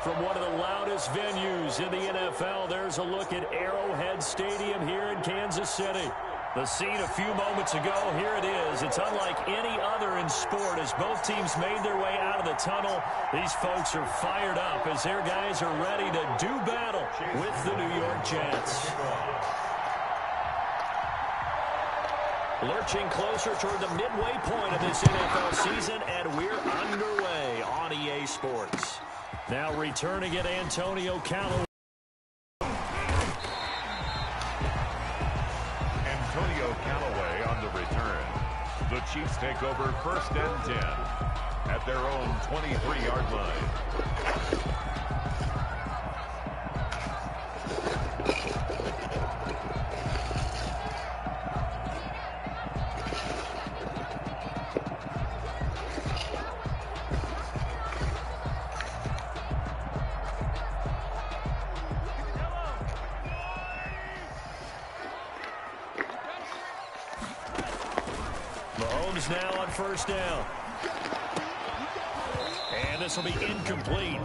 From one of the loudest venues in the NFL, there's a look at Arrowhead Stadium here in Kansas City. The scene a few moments ago, here it is. It's unlike any other in sport as both teams made their way out of the tunnel. These folks are fired up as their guys are ready to do battle with the New York Jets. Lurching closer toward the midway point of this NFL season, and we're underway on EA Sports. Now returning it, Antonio Callaway. Antonio Callaway on the return. The Chiefs take over 1st and 10 at their own 23-yard line. Mahomes now on 1st down. And this will be incomplete.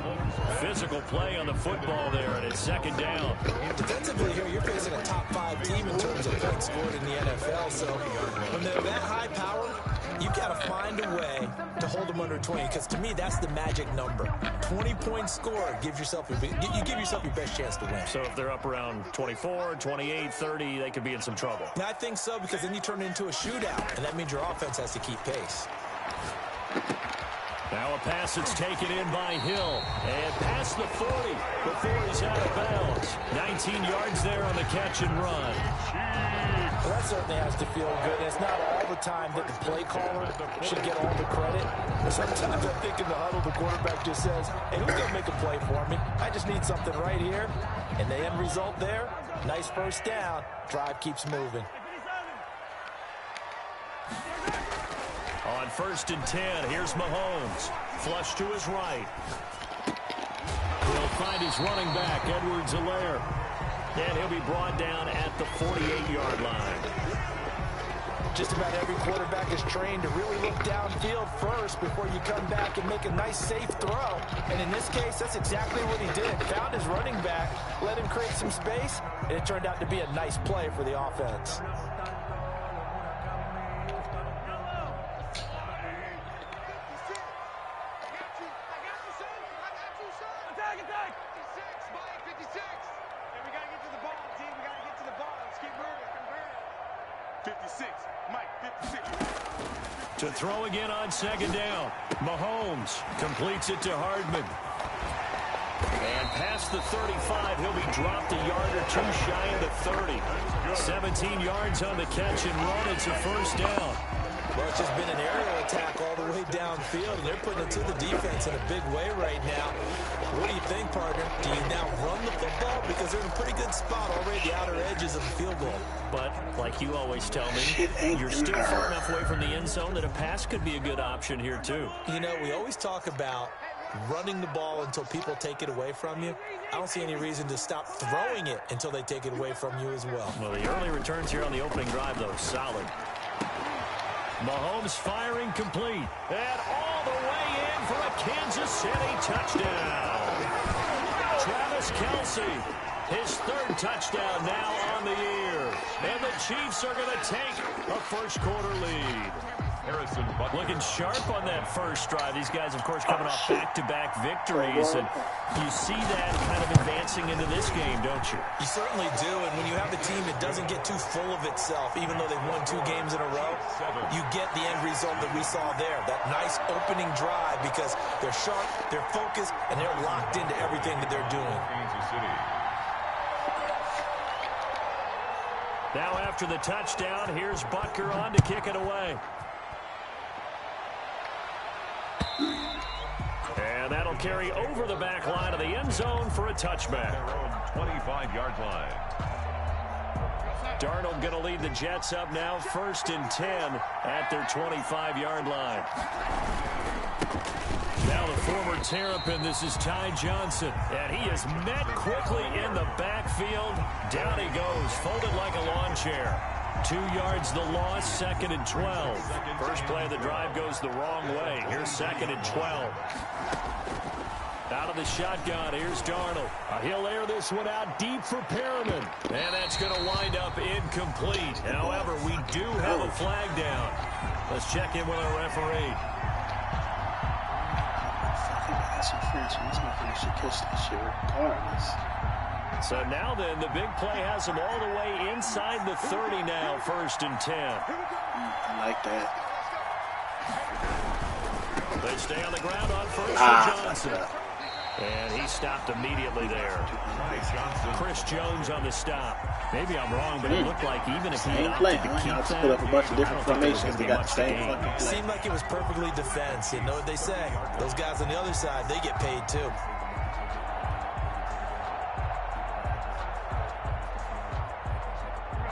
Physical play on the football there, and it's 2nd down. Defensively here, you're facing a top 5 team in terms of points scored in the NFL. So when they're that high power, you got to find a way to hold them under 20. Because to me, that's the magic number. 20 points scored gives yourself you give yourself your best chance to win. So if they're up around 24, 28, 30, they could be in some trouble. I think so, because then you turn it into a shootout, and that means your offense has to keep pace. Now a pass that's taken in by Hill. And past the 40 before he's out of bounds. 19 yards there on the catch and run. Well, that certainly has to feel good. It's not all the time that the play caller should get all the credit. Sometimes I think in the huddle, the quarterback just says, hey, who's going to make a play for me? I just need something right here. And the end result there, nice 1st down. Drive keeps moving. On 1st and 10, here's Mahomes. Flush to his right. He'll find his running back, Edwards-Helaire. And he'll be brought down at the 48-yard line. Just about every quarterback is trained to really look downfield first before you come back and make a nice, safe throw. And in this case, that's exactly what he did. Found his running back, let him create some space, and it turned out to be a nice play for the offense. To throw again on 2nd down. Mahomes completes it to Hardman. And past the 35, he'll be dropped a yard or two shy of the 30. 17 yards on the catch and run. It's a 1st down. Well, it's just been an aerial attack all the way downfield, and they're putting it to the defense in a big way right now. What do you think, partner? Do you now run the football? Because they're in a pretty good spot already, the outer edges of the field goal. But, like you always tell me, you're still far enough away from the end zone that a pass could be a good option here, too. You know, we always talk about running the ball until people take it away from you. I don't see any reason to stop throwing it until they take it away from you as well. Well, the early returns here on the opening drive, though, solid. Mahomes firing complete. And all the way in for a Kansas City touchdown. Travis Kelce, his 3rd touchdown now on the year. And the Chiefs are going to take a 1st quarter lead. Looking sharp on that 1st drive. These guys, of course, coming off back-to-back victories. And you see that kind of advancing into this game, don't you? You certainly do. And when you have a team that doesn't get too full of itself, even though they've won 2 games in a row, you get the end result that we saw there. That nice opening drive because they're sharp, they're focused, and they're locked into everything that they're doing. Now after the touchdown, here's Butker on to kick it away. And that'll carry over the back line of the end zone for a touchback. Their own 25-yard line. Darnold going to lead the Jets up now, 1st and 10 at their 25-yard line. Now the former Terrapin, this is Ty Johnson. And he is met quickly in the backfield. Down he goes, folded like a lawn chair. 2 yards the loss, 2nd and 12. First play of the drive goes the wrong way. Here's 2nd and 12. Out of the shotgun, here's Darnold. He'll air this one out deep for Perriman. And that's going to wind up incomplete. However, we do have a flag down. Let's check in with our referee. So now then, the big play has them all the way inside the 30 now, 1st and 10. I like that. They stay on the ground on 1st and Johnson. And he stopped immediately there. Chris Jones on the stop. Maybe I'm wrong, but it looked like even if he opted to keep that, put up a bunch of different formations. They got the same fucking It seemed like it was perfectly defense. You know what they say? Those guys on the other side, they get paid too.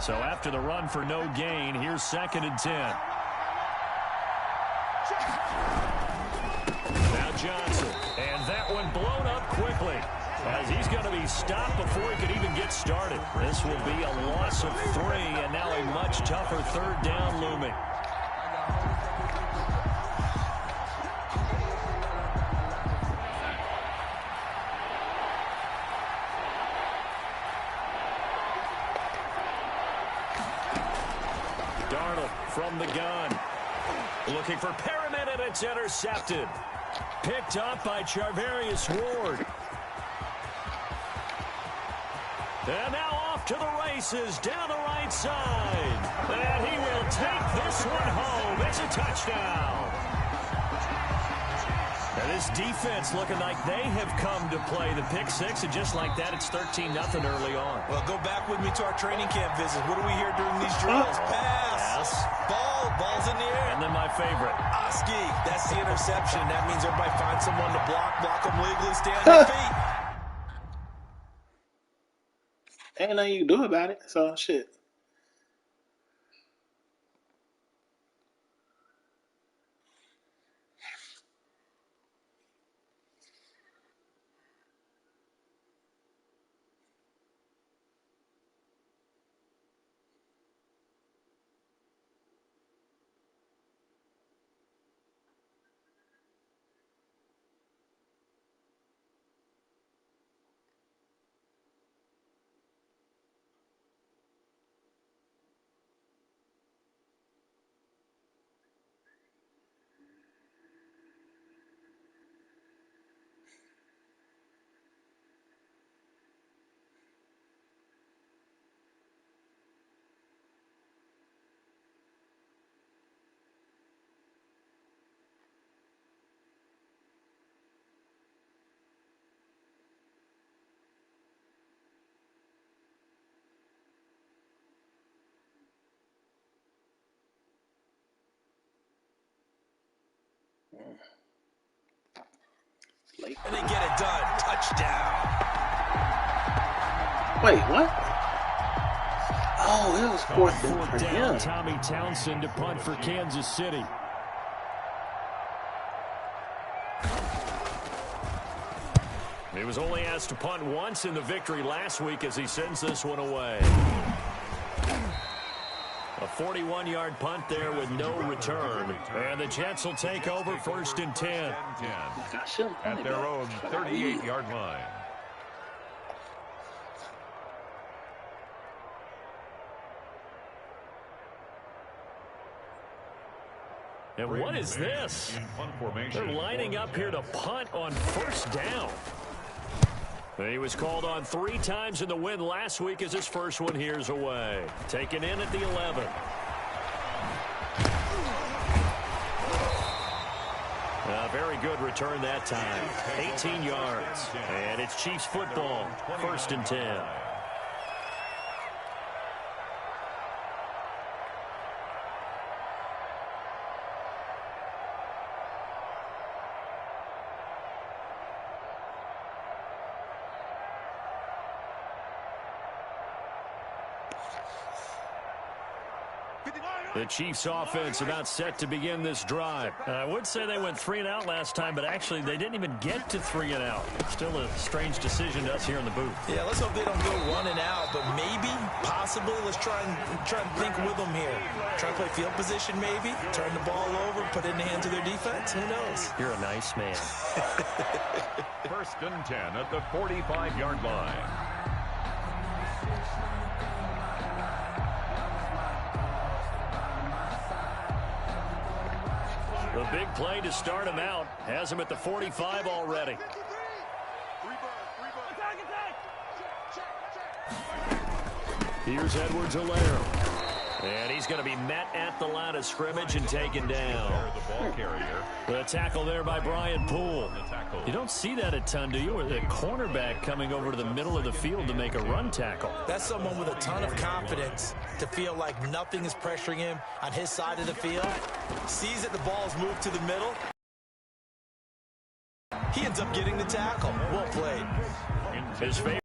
So after the run for no gain, here's 2nd and 10. Now Johnson. And that one blown up quickly, as he's going to be stopped before he could even get started. This will be a loss of 3, and now a much tougher 3rd down looming. Darnold from the gun. Looking for Perriman, and it's intercepted. Picked up by Charvarius Ward. And now off to the races down the right side. And he will take this one home. It's a touchdown. And this defense looking like they have come to play. The pick 6, and just like that, it's 13-0 early on. Well, go back with me to our training camp visit. What do we hear during these drills? Pass. Ball's in the air. And then my favorite. Oski, that's the interception. That means everybody finds someone to block them legally, stay on their feet. Ain't nothing you can do about it, so shit. And they get it done. Touchdown. Wait, what? Oh, it was 4th down for down, him. Tommy Townsend to punt for Kansas City. He was only asked to punt once in the victory last week as he sends this one away. A 41-yard punt there with no return. And the Jets will take over 1st and 10. At their own 38-yard line. And what is this? They're lining up here to punt on 1st down. He was called on 3 times in the win last week as his first one here's away. Taken in at the 11. A very good return that time. 18 yards. And it's Chiefs football. 1st and 10. The Chiefs offense about set to begin this drive. I would say they went 3 and out last time, but actually they didn't even get to 3 and out. Still a strange decision to us here in the booth. Yeah, let's hope they don't go 1 and out, but maybe, possibly, let's try and think with them here. Try to play field position maybe, turn the ball over, put it in the hands of their defense. Who knows? You're a nice man. First and 10 at the 45-yard line. The big play to start him out has him at the 45 already. Here's Edwards-Helaire. And he's going to be met at the line of scrimmage and taken down. The ball carrier. The tackle there by Brian Poole. You don't see that a ton, do you? Or the cornerback coming over to the middle of the field to make a run tackle. That's someone with a ton of confidence to feel like nothing is pressuring him on his side of the field. Sees that the ball's moved to the middle. He ends up getting the tackle. Well played. His favorite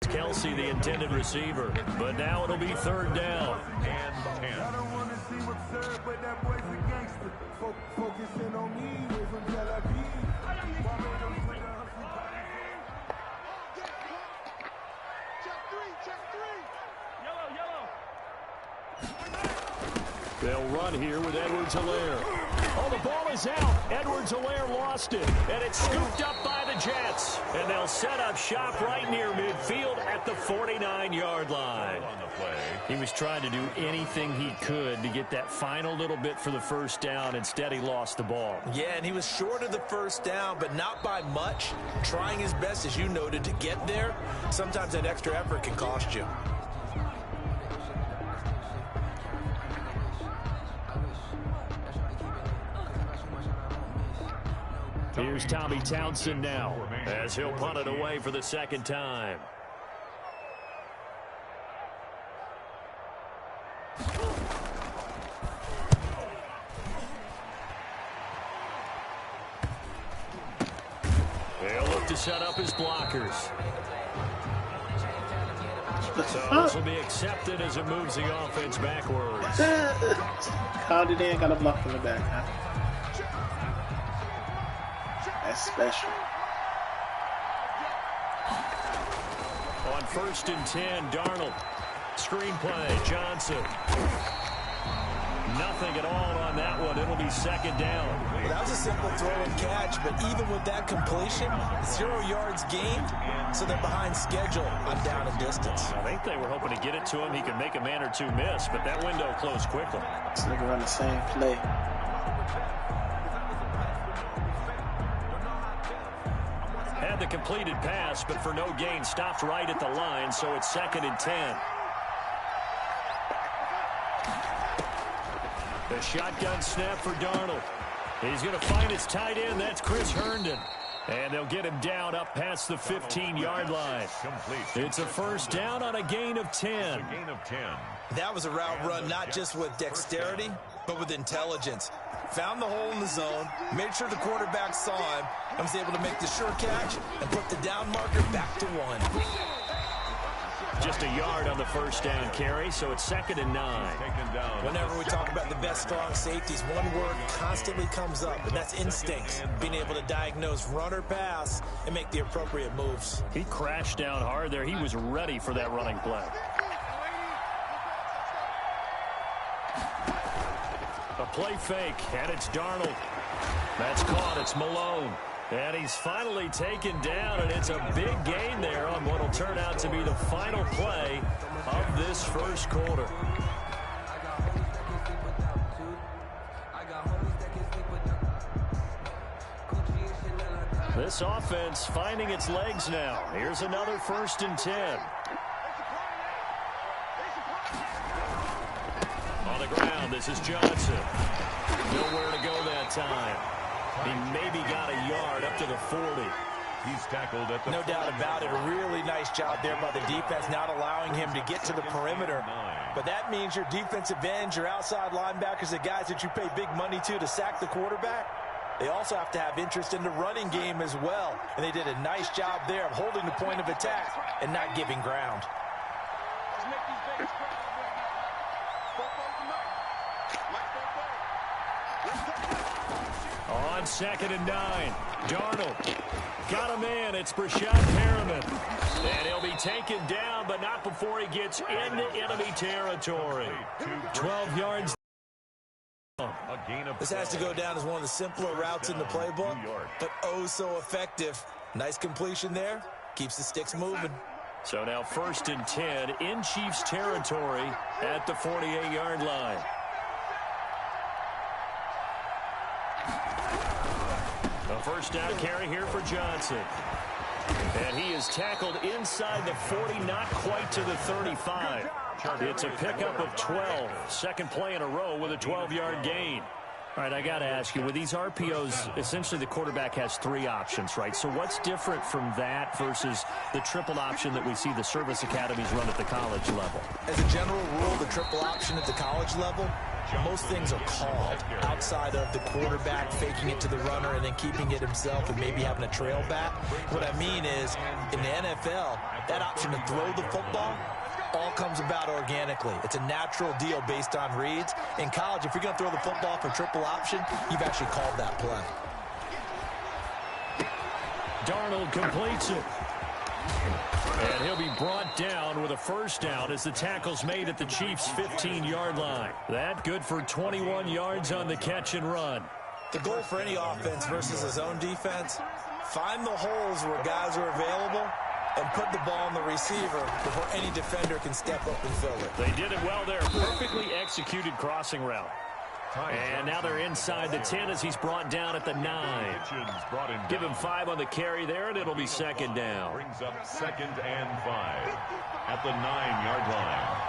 is Kelsey, the intended receiver. But now it'll be 3rd down. And 10. I don't want to see what's served, but that boy's a gangster. Focusing on me, we're from Tel Aviv. They'll run here with Edwards-Helaire. Oh, the ball is out. Edwards-Helaire lost it. And it's scooped up by the Jets. And they'll set up shop right near midfield at the 49-yard line. On the play. He was trying to do anything he could to get that final little bit for the first down. Instead, he lost the ball. Yeah, and he was short of the first down, but not by much. Trying his best, as you noted, to get there. Sometimes that extra effort can cost you. Here's Tommy Townsend now as he'll punt it away for the 2nd time. They'll look to set up his blockers. So this will be accepted as it moves the offense backwards. How did they got a block from the back, huh? That's special. On 1st and 10, Darnold. Screenplay, Johnson. Nothing at all on that one. It'll be 2nd down. Well, that was a simple throw and catch, but even with that completion, 0 yards gained, so they're behind schedule on down and distance. I think they were hoping to get it to him. He could make a man or two miss, but that window closed quickly. This nigga run the same play. Had the completed pass, but for no gain, stopped right at the line, so it's 2nd and 10. The shotgun snap for Darnold. He's going to find his tight end. That's Chris Herndon. And they'll get him down up past the 15-yard line. It's a 1st down on a gain of 10. A gain of 10. That was a route run not just with dexterity, but with intelligence. Found the hole in the zone, made sure the quarterback saw him, and was able to make the sure catch and put the down marker back to 1. Just a yard on the 1st down carry, so it's 2nd and 9. Whenever we talk about the best strong safeties, one word constantly comes up, and that's instincts. Being able to diagnose run or pass and make the appropriate moves. He crashed down hard there. He was ready for that running play. A play fake, and it's Darnold. That's caught. It's Malone. And he's finally taken down, and it's a big gain there on what will turn out to be the final play of this 1st quarter. This offense finding its legs now. Here's another 1st and 10. On the ground, this is Johnson. Nowhere to go that time. He maybe got a yard up to the 40. He's tackled at the No doubt about it. A really nice job there by the defense, not allowing him to get to the perimeter. But that means your defensive ends, your outside linebackers, the guys that you pay big money to sack the quarterback, they also have to have interest in the running game as well. And they did a nice job there of holding the point of attack and not giving ground. On 2nd and 9, Darnold got him in. It's Brashad Perriman. And he'll be taken down, but not before he gets into enemy territory. 12 yards. This has to go down as one of the simpler routes in the playbook, but oh so effective. Nice completion there. Keeps the sticks moving. So now 1st and 10 in Chiefs territory at the 48-yard line. A first down carry here for Johnson. And he is tackled inside the 40, not quite to the 35. It's a pickup of 12. Second play in a row with a 12-yard gain. All right, I got to ask you, with these RPOs, essentially the quarterback has 3 options, right? So what's different from that versus the triple option that we see the service academies run at the college level? As a general rule, the triple option at the college level, most things are called outside of the quarterback faking it to the runner and then keeping it himself and maybe having a trail back. What I mean is, in the NFL, that option to throw the football all comes about organically. It's a natural deal based on reads. In college, if you're going to throw the football for triple option, you've actually called that play. Darnold completes it. And he'll be brought down with a first down as the tackle's made at the Chiefs' 15-yard line. That good for 21 yards on the catch and run. The goal for any offense versus his own defense, find the holes where guys are available and put the ball on the receiver before any defender can step up and fill it. They did it well there. Perfectly executed crossing route. And now they're inside the 10 as he's brought down at the 9. Give him 5 on the carry there, and it'll be 2nd down. Brings up 2nd and 5 at the 9-yard line.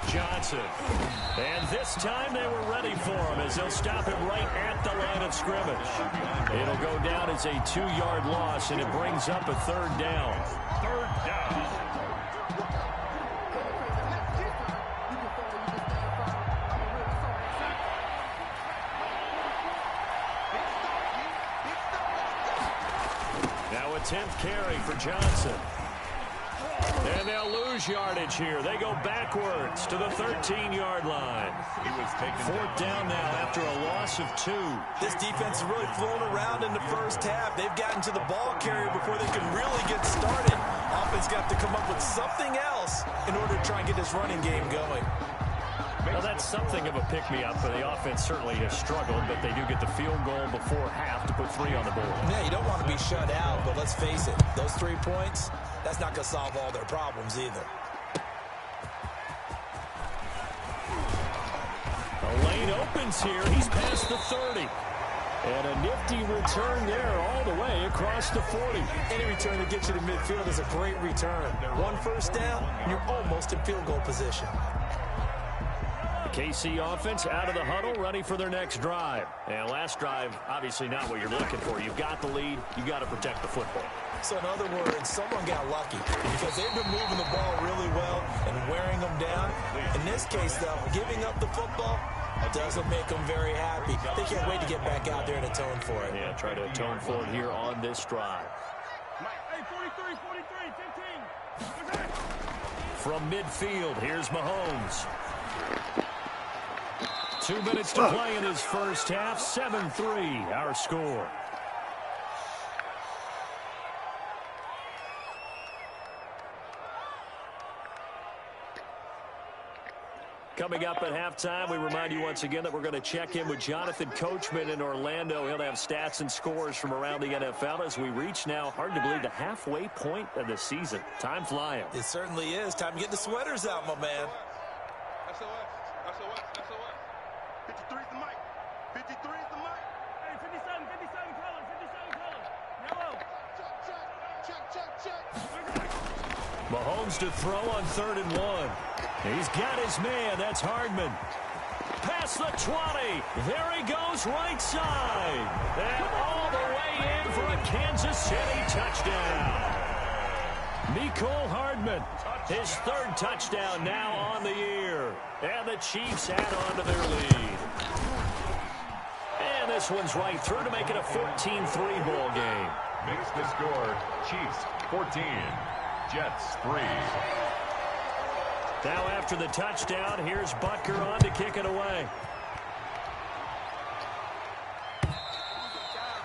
Johnson. And this time they were ready for him as they'll stop him right at the line of scrimmage. It'll go down as a 2-yard loss, and it brings up a 3rd down. 3rd down. Now a 10th carry for Johnson. And they'll lose yardage here. They go backwards to the 13-yard line. He was taken 4th down now after a loss of 2. This defense is really flown around in the first half. They've gotten to the ball carrier before they can really get started. Offense got to come up with something else in order to try and get this running game going. Well, that's something of a pick-me-up, but the offense certainly has struggled, but they do get the field goal before half to put 3 on the board. Yeah, you don't want to be shut out, but let's face it, those 3 points, that's not going to solve all their problems either. The lane opens here. He's past the 30. And a nifty return there all the way across the 40. Any return that gets you to midfield is a great return. 1 first down, you're almost in field goal position. KC offense out of the huddle, ready for their next drive. And last drive, obviously not what you're looking for. You've got the lead. You've got to protect the football. So in other words, someone got lucky because they've been moving the ball really well and wearing them down. In this case, though, giving up the football doesn't make them very happy. They can't wait to get back out there and atone for it. Yeah, try to atone for it here on this drive. Hey, 43, 15. From midfield, here's Mahomes. 2 minutes to play in his first half. 7-3, our score. Coming up at halftime, we remind you once again that we're going to check in with Jonathan Coachman in Orlando. He'll have stats and scores from around the NFL as we reach now, hard to believe, the halfway point of the season. Time flying. It certainly is. Time to get the sweaters out, my man. SOS. 53 is the mic. 53 is the mic. Hey, 57 color. 57 color. Yellow. Check. Mahomes to throw on 3rd and 1. He's got his man. That's Hardman. Past the 20. There he goes right side. And all the way in for a Kansas City touchdown. Mecole Hardman, his 3rd touchdown now on the year. And the Chiefs add on to their lead. And this one's right through to make it a 14-3 ball game. Makes the score Chiefs 14, Jets 3. Now after the touchdown, here's Butker on to kick it away.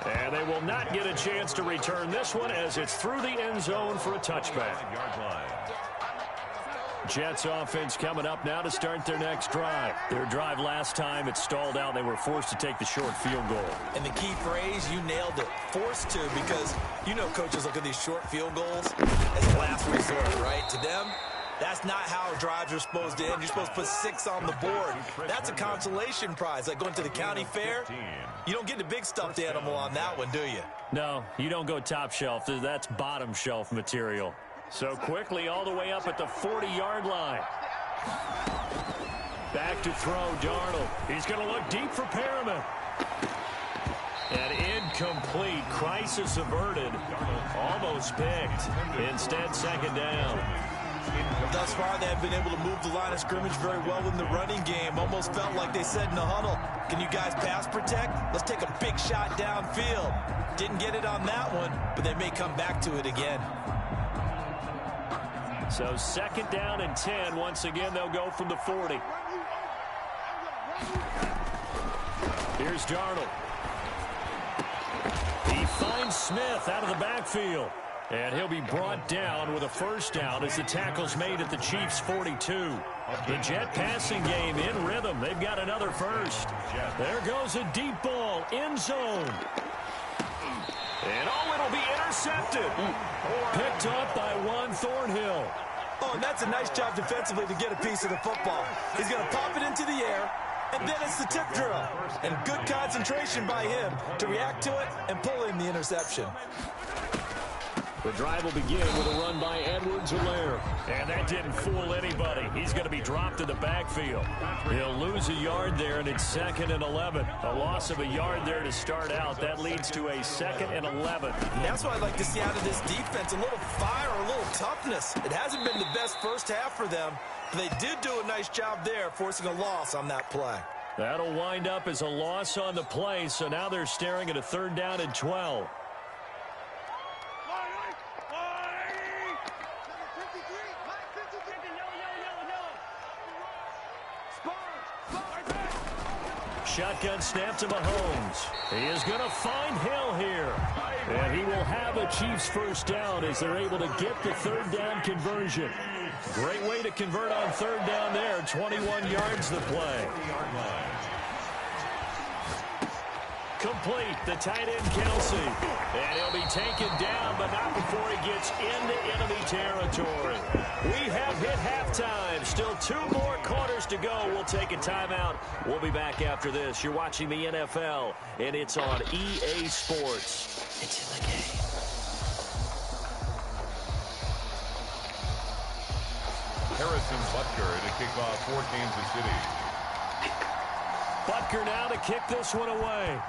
And they will not get a chance to return this one as it's through the end zone for a touchback. Jets offense coming up now to start their next drive. Their drive last time, it stalled out. They were forced to take the short field goal. And the key phrase, you nailed it. Forced to, because you know coaches look at these short field goals as last resort, right? To them, that's not how drives are supposed to end. You're supposed to put 6 on the board. That's a consolation prize, like going to the county fair. You don't get the big stuffed animal on that one, do you? No, you don't go top shelf. That's bottom shelf material. So quickly all the way up at the 40-yard line. Back to throw, Darnold. He's going to look deep for Perriman. And incomplete. Crisis averted. Almost picked. Instead, second down. Thus far, they have been able to move the line of scrimmage very well in the running game. Almost felt like they said in the huddle, can you guys pass protect? Let's take a big shot downfield. Didn't get it on that one, but they may come back to it again. So second down and 10. Once again, they'll go from the 40. Here's Darnold. He finds Smith out of the backfield. And he'll be brought down with a first down as the tackle's made at the Chiefs' 42. The Jet passing game in rhythm. They've got another first. There goes a deep ball, end zone. And it'll be intercepted. Picked up by Juan Thornhill. Oh, and that's a nice job defensively to get a piece of the football. He's going to pop it into the air, and then it's the tip drill. And good concentration by him to react to it and pull in the interception. The drive will begin with a run by Edwards-Helaire. And that didn't fool anybody. He's going to be dropped in the backfield. He'll lose a yard there, and it's 2nd and 11. A loss of a yard there to start out. That leads to a 2nd and 11. And that's what I'd like to see out of this defense. A little fire, a little toughness. It hasn't been the best first half for them, but they did do a nice job there, forcing a loss on that play. That'll wind up as a loss on the play, so now they're staring at a 3rd down and 12. Shotgun snap to Mahomes. He is going to find Hill here. And he will have a Chiefs first down as they're able to get the 3rd down conversion. Great way to convert on 3rd down there. 21 yards the play. Complete, the tight end Kelsey. And he'll be taken down, but not before he gets into enemy territory. We have hit halftime. Still 2 more quarters to go. We'll take a timeout. We'll be back after this. You're watching the NFL, and it's on EA Sports. It's in the game. Harrison Butker to kick off for Kansas City. Butker now to kick this one away.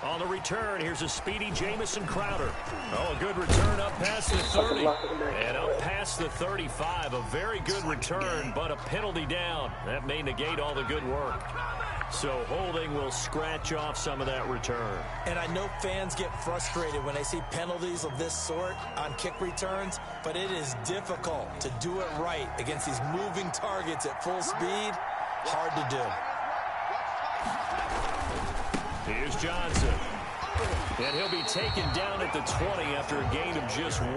On the return, here's a speedy Jamison Crowder. Oh, a good return up past the 30. And up past the 35. A very good return, but a penalty down. That may negate all the good work. So holding will scratch off some of that return. And I know fans get frustrated when they see penalties of this sort on kick returns, but it is difficult to do it right against these moving targets at full speed. Hard to do. Here's Johnson. And he'll be taken down at the 20 after a gain of just 1.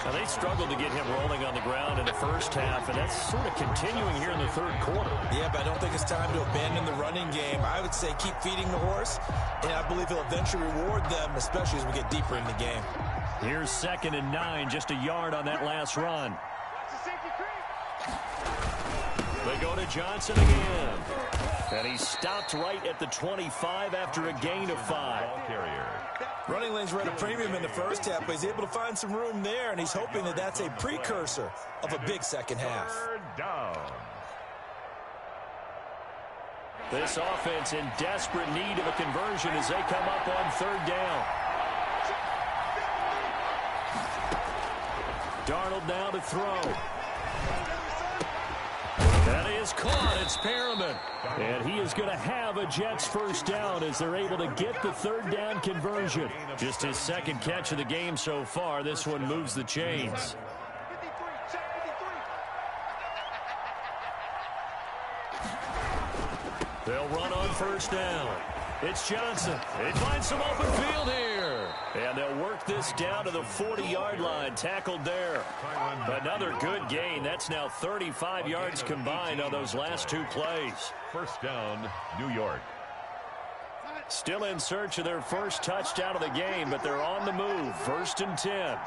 Now, they struggled to get him rolling on the ground in the first half, and that's sort of continuing here in the 3rd quarter. Yeah, but I don't think it's time to abandon the running game. I would say keep feeding the horse, and I believe he'll eventually reward them, especially as we get deeper in the game. Here's 2nd and 9, just a yard on that last run. They go to Johnson again. And he stopped right at the 25 after a gain of 5. Running lanes were at a premium in the first half, but he's able to find some room there, and he's hoping that that's a precursor of a big second half. 3rd down. This offense in desperate need of a conversion as they come up on 3rd down. Darnold now to throw. That is caught. It's It's Perriman. And he is going to have a Jets first down as they're able to get the third down conversion. Just his second catch of the game so far. This one moves the chains. They'll run on first down. It's Johnson. He finds some open field here. And they'll work this down to the 40-yard line. Tackled there. Another good gain. That's now 35 yards combined on those last two plays. First down, New York. Still in search of their first touchdown of the game, but they're on the move. First and 10.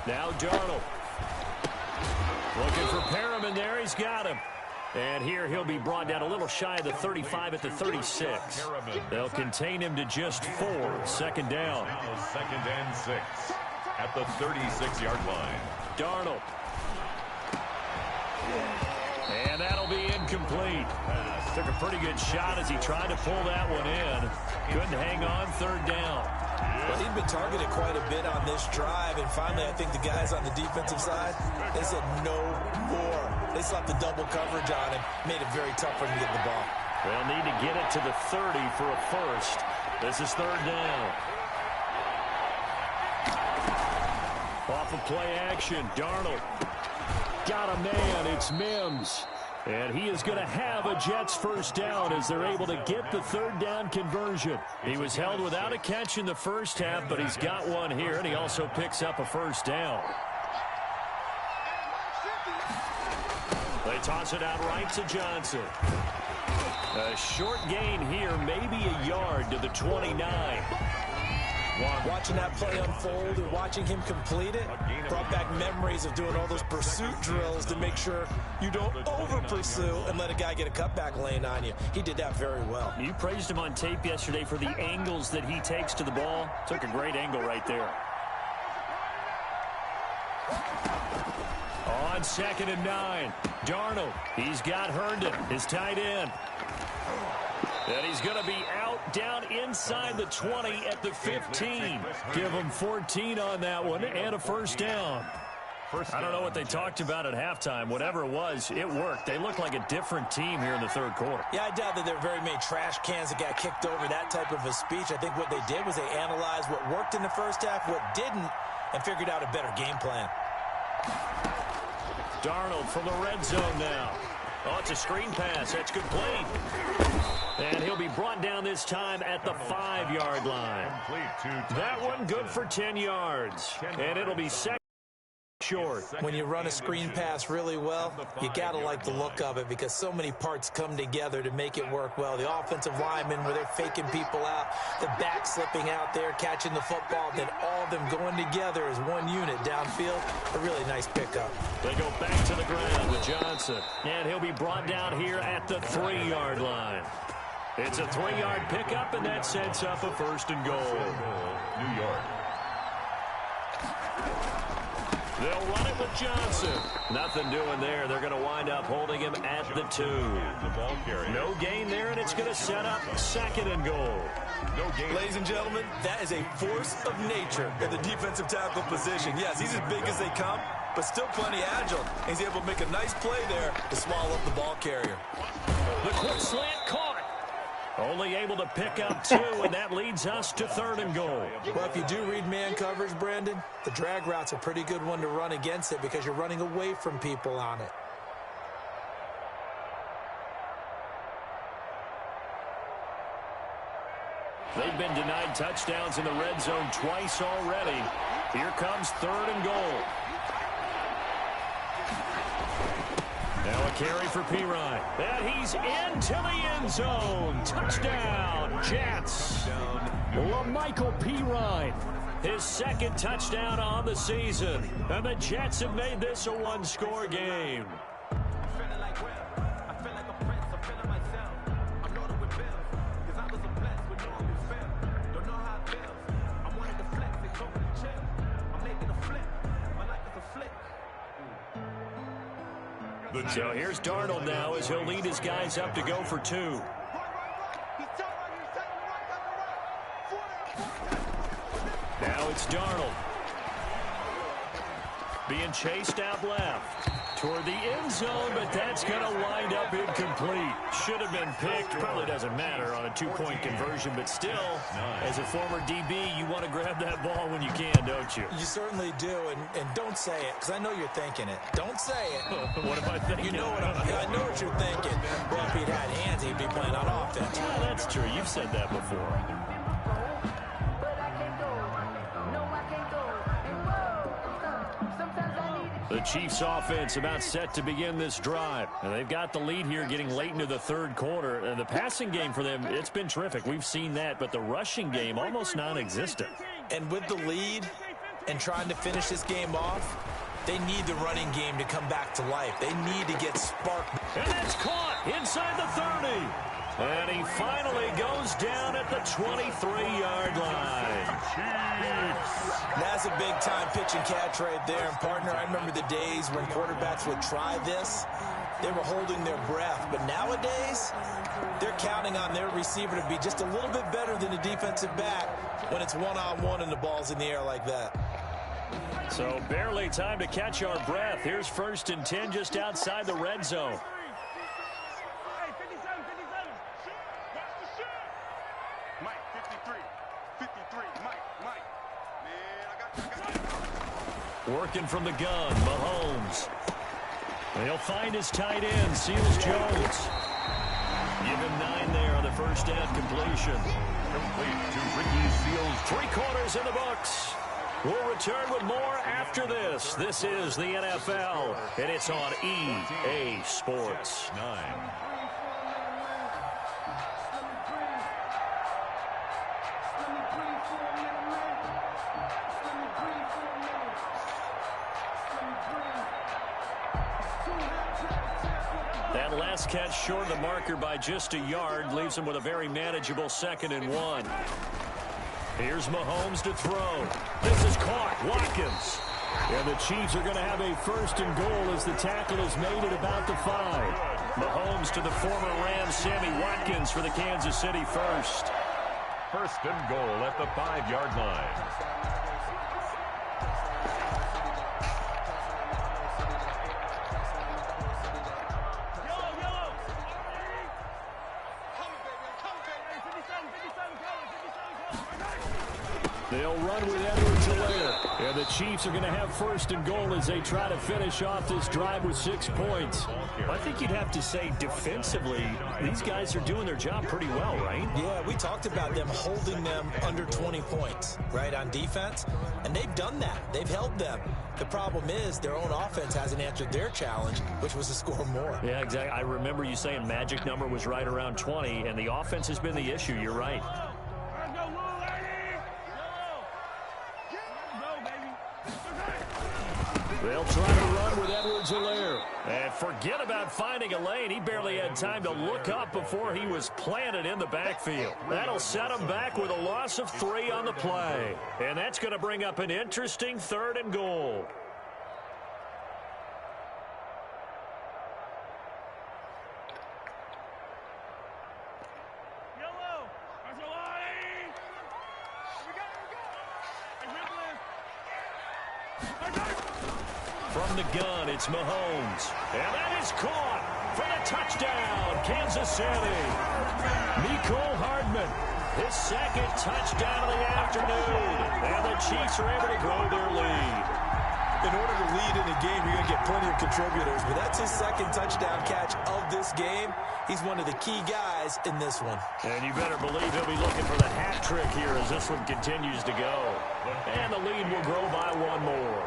Now Darnold. Looking for Perriman there. He's got him. And here he'll be brought down a little shy of the 35 at the 36. They'll contain him to just 4. Second down. Second and 6 at the 36-yard line. Darnold. And that'll be incomplete. Took a pretty good shot as he tried to pull that one in. Couldn't hang on. Third down. Well, he'd been targeted quite a bit on this drive, and finally I think the guys on the defensive side, they said no more. They slapped the double coverage on him, made it very tough for him to get the ball. They'll need to get it to the 30 for a first. This is third down. Off of play action, Darnold. Got a man, it's Mims. And he is going to have a Jets first down as they're able to get the third down conversion. He was held without a catch in the first half, but he's got one here, and he also picks up a first down. They toss it out right to Johnson. A short gain here, maybe a yard to the 29. Watching that play unfold and watching him complete it brought back memories of doing all those pursuit drills to make sure you don't over-pursue and let a guy get a cutback lane on you. He did that very well. You praised him on tape yesterday for the angles that he takes to the ball. Took a great angle right there. On second and 9, Darnold. He's got Herndon, his tight end. And he's going to be out down inside the 20 at the 15. Give him 14 on that one and a first down. I don't know what they talked about at halftime. Whatever it was, it worked. They look like a different team here in the third quarter. Yeah, I doubt that there are very many trash cans that got kicked over that type of a speech. I think what they did was they analyzed what worked in the first half, what didn't, and figured out a better game plan. Darnold from the red zone now. Oh, it's a screen pass. That's complete. And he'll be brought down this time at the 5-yard line. That one good for 10 yards. And it'll be second short. When you run a screen pass really well, you got to like the look of it because so many parts come together to make it work well. The offensive linemen, where they're faking people out, the back slipping out there, catching the football, then all of them going together as one unit downfield. A really nice pickup. They go back to the ground with Johnson. And he'll be brought down here at the 3-yard line. It's a 3-yard pickup, and that sets up a first and goal. New York. They'll run it with Johnson. Nothing doing there. They're going to wind up holding him at the 2. No gain there, and it's going to set up second and goal. No gain. Ladies and gentlemen, that is a force of nature in the defensive tackle position. Yes, he's as big as they come, but still plenty agile. He's able to make a nice play there to swallow up the ball carrier. The quick slant caught. Only able to pick up 2, and that leads us to third and goal. Well, if you do read man coverage, Brandon, the drag route's a pretty good one to run against it because you're running away from people on it. They've been denied touchdowns in the red zone twice already. Here comes third and goal. Now a carry for Pirine. And he's into the end zone. Touchdown, Jets. LaMichael Pirine. His second touchdown on the season. And the Jets have made this a one-score game. So here's Darnold now as he'll lead his guys up to go for 2. Now it's Darnold. being chased out left toward the end zone, but that's going to wind up incomplete. Should have been picked. Probably doesn't matter on a two-point conversion, but still, as a former DB, you want to grab that ball when you can, don't you? You certainly do, and don't say it, because I know you're thinking it. Don't say it. What am I thinking? You know I know what you're thinking. Well, if he'd had hands, he'd be playing on offense. Well, that's true. You've said that before. The Chiefs offense about set to begin this drive. And they've got the lead here getting late into the third quarter. And the passing game for them, it's been terrific. We've seen that, but the rushing game almost non-existent. And with the lead and trying to finish this game off, they need the running game to come back to life. They need to get sparked. And that's caught inside the 30. And he finally goes down at the 23-yard line. That's a big-time pitch and catch right there. And, partner, I remember the days when quarterbacks would try this. They were holding their breath. But nowadays, they're counting on their receiver to be just a little bit better than a defensive back when it's one-on-one and the ball's in the air like that. So barely time to catch our breath. Here's 1st and 10 just outside the red zone. Working from the gun, Mahomes. He'll find his tight end, Seals Jones. Give him 9 there on the first down completion. Complete to Ricky Seals. 3 quarters in the books. We'll return with more after this. This is the NFL, and it's on EA Sports. 9. That last catch short of the marker by just a yard leaves him with a very manageable 2nd and 1. Here's Mahomes to throw. This is caught. Watkins. And the Chiefs are going to have a 1st and goal as the tackle is made at about the 5. Mahomes to the former Ram, Sammy Watkins, for the Kansas City first. 1st and goal at the 5-yard line. They'll run with Edwards-Helaire. And the Chiefs are going to have 1st and goal as they try to finish off this drive with 6 points. I think you'd have to say defensively, these guys are doing their job pretty well, right? Yeah, we talked about them holding them under 20 points, right, on defense. And they've done that. They've held them. The problem is their own offense hasn't answered their challenge, which was to score more. Yeah, exactly. I remember you saying magic number was right around 20, and the offense has been the issue. You're right. They'll try to run with Edwards-Helaire. And forget about finding a lane. He barely had time to look up before he was planted in the backfield. That'll set him back with a loss of 3 on the play. And that's going to bring up an interesting 3rd and goal. From the gun, it's Mahomes. And that is caught for the touchdown, Kansas City. Mecole Hardman, his 2nd touchdown of the afternoon. And the Chiefs are able to grow their lead. In order to lead in a game, you're going to get plenty of contributors. But that's his 2nd touchdown catch of this game. He's one of the key guys in this one. And you better believe he'll be looking for the hat trick here as this one continues to go. And the lead will grow by 1 more.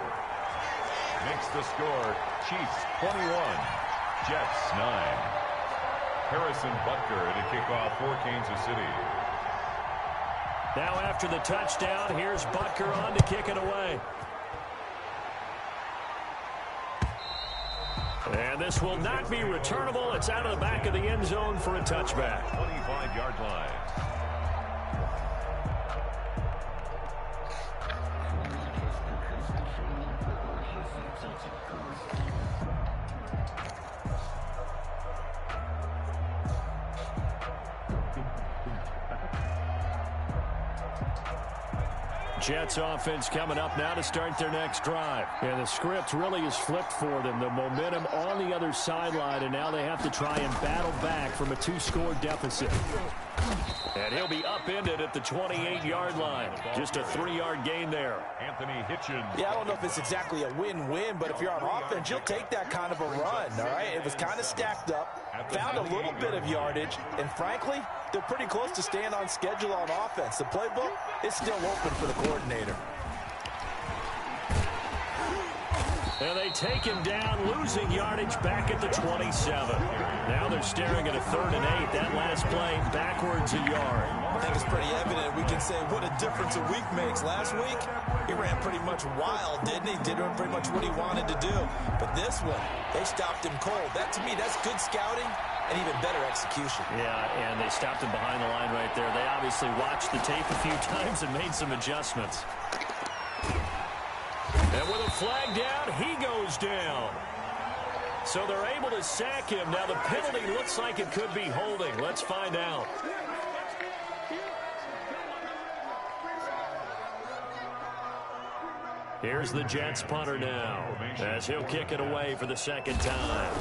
Makes the score, Chiefs 21, Jets 9. Harrison Butker to kick off for Kansas City. Now after the touchdown, here's Butker on to kick it away. And this will not be returnable. It's out of the back of the end zone for a touchback. 25-yard line. Jets offense coming up now to start their next drive. And the script really is flipped for them. The momentum on the other sideline, and now they have to try and battle back from a 2-score deficit. And he'll be upended at the 28-yard line. Just a 3-yard gain there. Anthony Hitchens. Yeah, I don't know if it's exactly a win-win, but if you're on offense, you'll take that kind of a run, all right? It was kind of stacked up, found a little bit of yardage, and frankly, they're pretty close to staying on schedule on offense. The playbook is still open for the coordinator. And they take him down, losing yardage back at the 27. Now they're staring at a 3rd and 8. That last play backwards a yard. I think it's pretty evident. We can say what a difference a week makes. Last week, he ran pretty much wild, didn't he? Did pretty much what he wanted to do. But this one, they stopped him cold. That, to me, that's good scouting and even better execution. Yeah, and they stopped him behind the line right there. They obviously watched the tape a few times and made some adjustments. And with a flag down, he goes down. So they're able to sack him. Now the penalty looks like it could be holding. Let's find out. Here's the Jets punter now, as he'll kick it away for the 2nd time.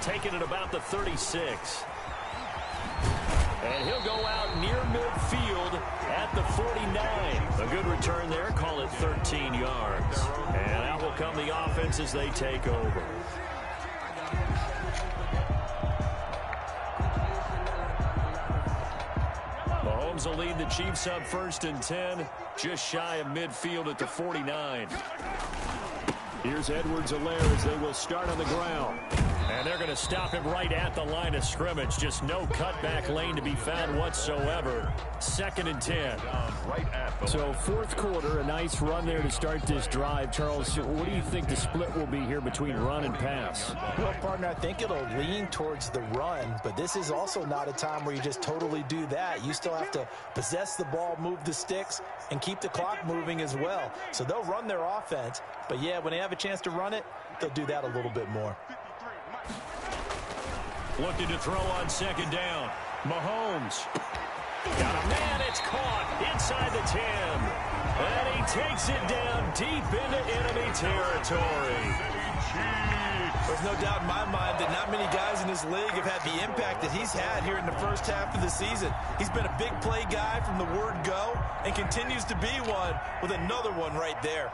Taking it about the 36. And he'll go out near midfield at the 49. A good return there. Call it 13 yards. And out will come the offense as they take over. Mahomes will lead the Chiefs up 1st and 10. Just shy of midfield at the 49. Here's Edwards-Helaire as they will start on the ground. And they're going to stop him right at the line of scrimmage. Just no cutback lane to be found whatsoever. 2nd and 10. So 4th quarter, a nice run there to start this drive. Charles, what do you think the split will be here between run and pass? Well, partner, I think it'll lean towards the run, but this is also not a time where you just totally do that. You still have to possess the ball, move the sticks, and keep the clock moving as well. So they'll run their offense, but yeah, when they have a chance to run it, they'll do that a little bit more. Looking to throw on 2nd down. Mahomes. Got a man, it's caught inside the 10. And he takes it down deep into enemy territory. There's no doubt in my mind that not many guys in this league have had the impact that he's had here in the first half of the season. He's been a big play guy from the word go and continues to be one with another one right there.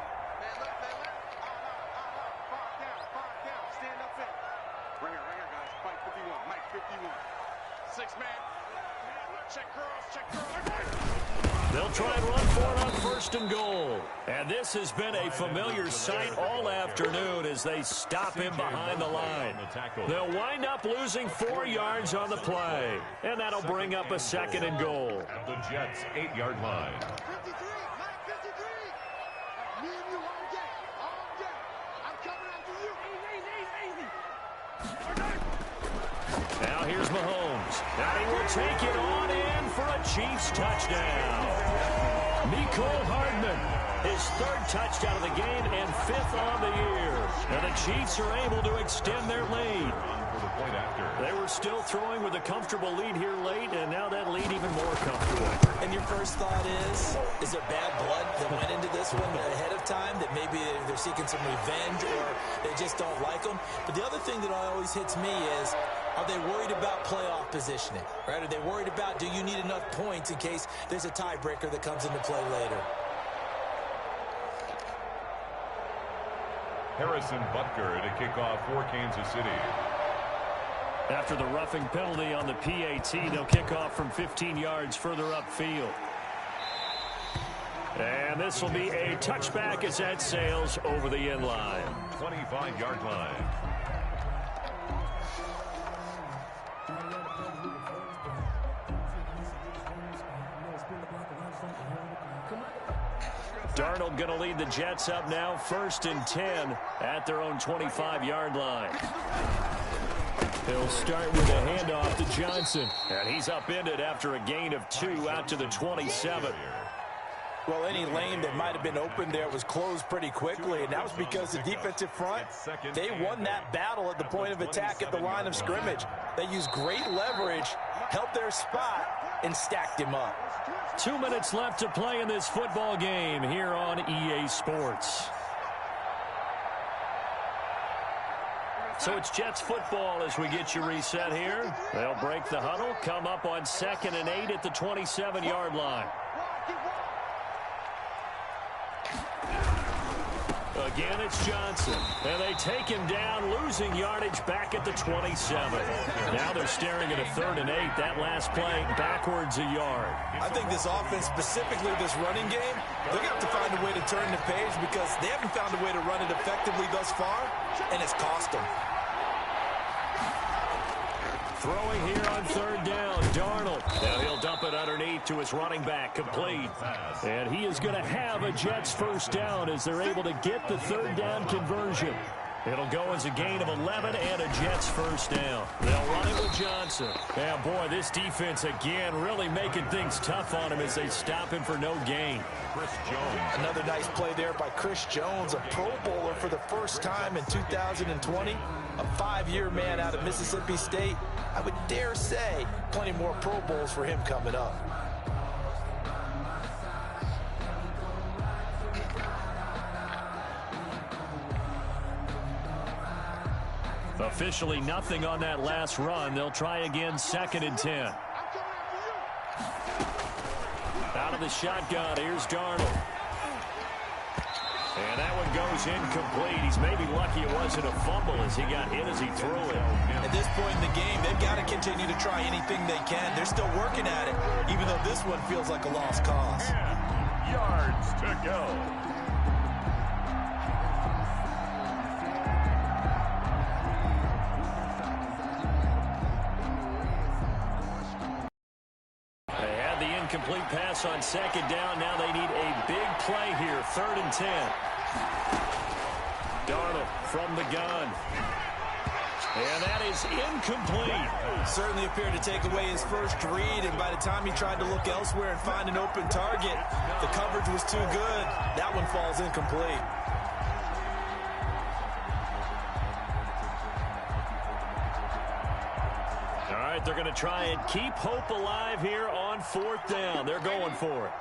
They'll try and run for it on 1st and goal. And this has been a familiar sight all afternoon as they stop him behind the line. They'll wind up losing 4 yards on the play. And that'll bring up a 2nd and goal. At the Jets' 8-yard line. 53, Mike 53. Me and you all day, all day. I'm coming after you. Easy. Now here's Mahomes. And he will take it on in for a Chiefs touchdown. Mecole Hardman, his 3rd touchdown of the game and 5th on the year. And the Chiefs are able to extend their lead. They were still throwing with a comfortable lead here late, and now that lead even more comfortable. And your first thought is there bad blood that went into this one ahead of time, that maybe they're seeking some revenge or they just don't like them? But the other thing that always hits me is, are they worried about playoff positioning? Right? Are they worried about, do you need enough points in case there's a tiebreaker that comes into play later? Harrison Butker to kick off for Kansas City. After the roughing penalty on the PAT, they'll kick off from 15 yards further upfield. And this will be a touchback as that sails over the end line. 25-yard line. Darnold going to lead the Jets up now, 1st and 10 at their own 25-yard line. He'll start with a handoff to Johnson. And he's upended after a gain of 2 out to the 27. Well, any lane that might have been open there was closed pretty quickly, and that was because the defensive front, they won that battle at the point of attack at the line of scrimmage. They used great leverage, held their spot, and stacked him up. 2 minutes left to play in this football game here on EA Sports. So it's Jets football as we get you reset here. They'll break the huddle, come up on 2nd and 8 at the 27-yard line. Again, it's Johnson. And they take him down, losing yardage back at the 27. Now they're staring at a 3rd and 8. That last play backwards a yard. I think this offense, specifically this running game, they're going to have to find a way to turn the page because they haven't found a way to run it effectively thus far, and it's cost them. Throwing here on 3rd down, Darnold. Now he'll dump it underneath to his running back, complete. And he is going to have a Jets first down as they're able to get the 3rd down conversion. It'll go as a gain of 11 and a Jets first down. They'll run it with Johnson. And boy, this defense again really making things tough on him as they stop him for no gain. Chris Jones. Another nice play there by Chris Jones, a Pro Bowler for the first time in 2020. A 5-year man out of Mississippi State. I would dare say plenty more Pro Bowls for him coming up. Officially nothing on that last run. They'll try again, 2nd and 10. Out of the shotgun, here's Darnold. And that one goes incomplete. He's maybe lucky it wasn't a fumble as he got hit as he threw it. At this point in the game, they've got to continue to try anything they can. They're still working at it, even though this one feels like a lost cause. 10 yards to go. They had the incomplete pass on 2nd down. Now they need a big play here, 3rd and 10. Darnold from the gun. And that is incomplete. Certainly appeared to take away his first read, and by the time he tried to look elsewhere and find an open target, the coverage was too good. That one falls incomplete. All right, they're going to try and keep hope alive here on 4th down. They're going for it.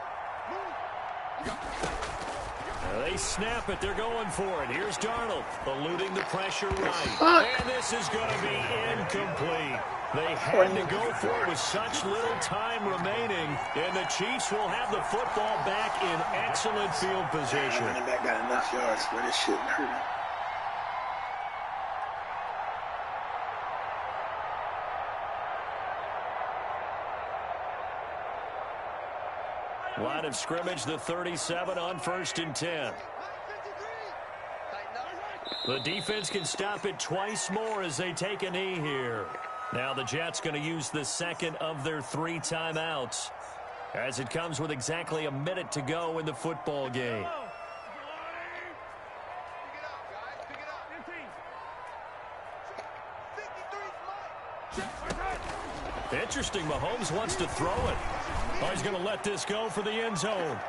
They snap it. They're going for it. Here's Darnold, eluding the pressure right. And this is going to be incomplete. They had to go for it with such little time remaining, and the Chiefs will have the football back in excellent field position. Running back got enough yards for this shit hurting. Line of scrimmage, the 37 on 1st and 10. The defense can stop it twice more as they take a knee here. Now the Jets going to use the 2nd of their 3 timeouts as it comes with exactly a minute to go in the football game. Interesting, Mahomes wants to throw it. Oh, he's going to let this go for the end zone.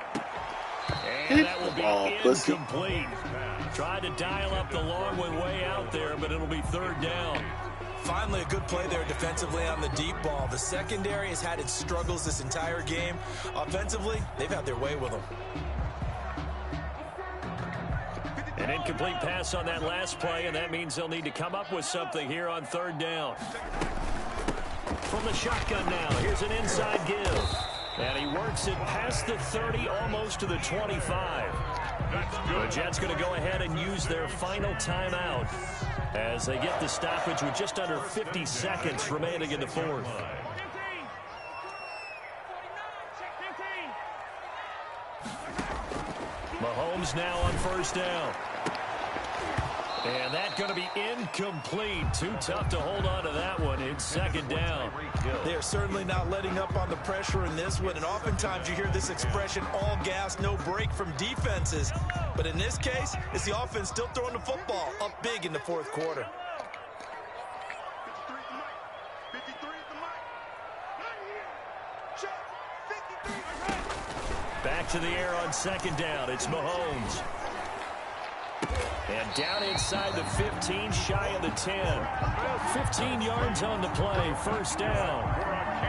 And that will be incomplete. Tried to dial up the long one way out there, but it'll be 3rd down. Finally, a good play there defensively on the deep ball. The secondary has had its struggles this entire game. Offensively, they've had their way with them. An incomplete pass on that last play, and that means they'll need to come up with something here on 3rd down. From the shotgun now, here's an inside give. And he works it past the 30, almost to the 25. The Jets going to go ahead and use their final timeout as they get the stoppage with just under 50 seconds remaining in the 4th. Mahomes now on 1st down. And that's going to be incomplete. Too tough to hold on to that one. It's 2nd down. They are certainly not letting up on the pressure in this one. And oftentimes you hear this expression, all gas, no break from defenses. But in this case, it's the offense still throwing the football up big in the 4th quarter. Back to the air on 2nd down. It's Mahomes. And down inside the 15, shy of the 10. 15 yards on the play, first down.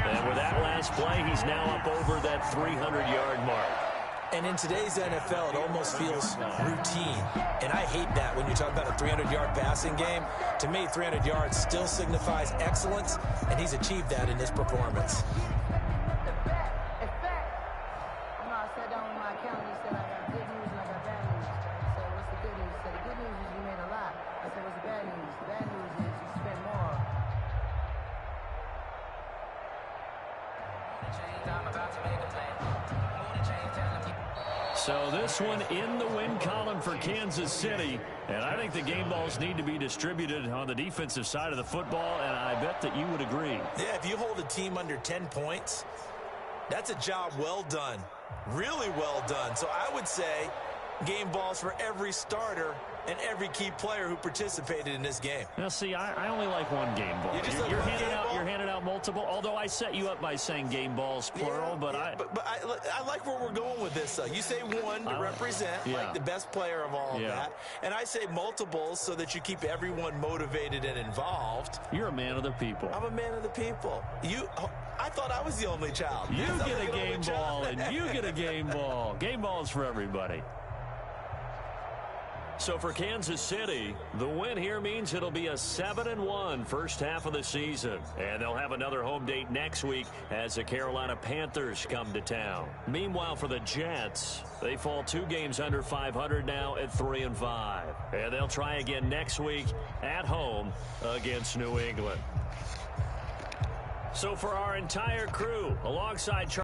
And with that last play, he's now up over that 300-yard mark. And in today's NFL, it almost feels routine. And I hate that when you talk about a 300-yard passing game. To me, 300 yards still signifies excellence, and he's achieved that in this performance. So this one in the win column for Kansas City. And I think the game balls need to be distributed on the defensive side of the football, and I bet that you would agree. Yeah, if you hold a team under 10 points, that's a job well done. Really well done. So I would say game balls for every starter and every key player who participated in this game. Now, see, I only like one game ball. You're handing out multiple, although I set you up by saying game balls, plural. But I like where we're going with this. You say one to represent, like the best player of all of that. And I say multiples so that you keep everyone motivated and involved. You're a man of the people. I'm a man of the people. I thought I was the only child. You get a game ball, and you get a game ball. Game balls for everybody. So for Kansas City, the win here means it'll be a 7-1 first half of the season. And they'll have another home date next week as the Carolina Panthers come to town. Meanwhile, for the Jets, they fall 2 games under 500 now at 3-5. And they'll try again next week at home against New England. So for our entire crew, alongside